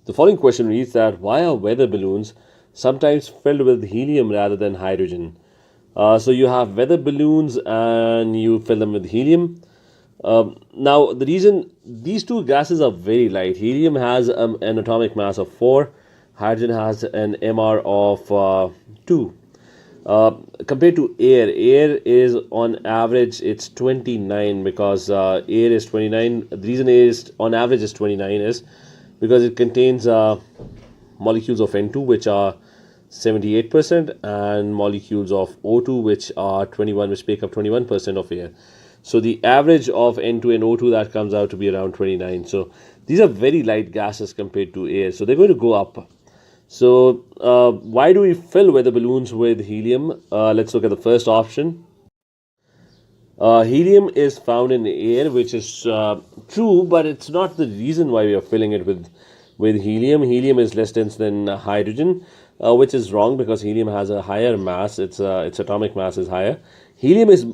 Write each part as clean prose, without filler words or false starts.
The following question reads that why are weather balloons sometimes filled with helium rather than hydrogen? So you have weather balloons and you fill them with helium. Now, the reason these two gases are very light, helium has an atomic mass of 4, hydrogen has an MR of 2. Compared to air is on average it's 29 because air is 29. The reason air is on average is 29 is because it contains molecules of N2 which are 78% and molecules of O2 which are 21, which make up 21% of air. So the average of N2 and O2 that comes out to be around 29. So these are very light gases compared to air. So they're going to go up. So why do we fill weather balloons with helium? Let's look at the first option. Helium is found in the air, which is true, but it's not the reason why we are filling it with helium. Helium is less dense than hydrogen, which is wrong because helium has a higher mass. Its atomic mass is higher. Helium is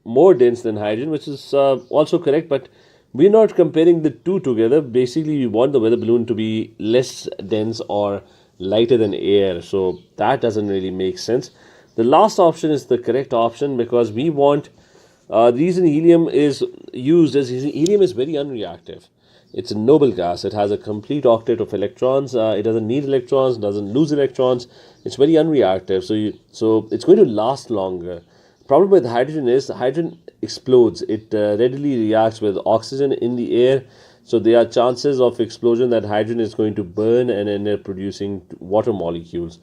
more dense than hydrogen, which is also correct, but we're not comparing the two together. Basically, we want the weather balloon to be less dense or lighter than air, so that doesn't really make sense. The last option is the correct option because we want the reason helium is used is helium is very unreactive. It's a noble gas. It has a complete octet of electrons. It doesn't need electrons, doesn't lose electrons. It's very unreactive, so it's going to last longer. Problem with hydrogen is hydrogen explodes. It readily reacts with oxygen in the air, so there are chances of explosion that hydrogen is going to burn and end up producing water molecules.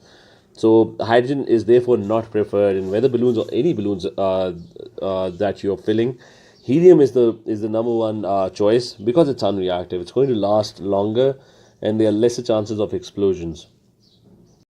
So hydrogen is therefore not preferred in weather balloons or any balloons that you're filling. Helium is the number one choice because it's unreactive. It's going to last longer and there are lesser chances of explosions.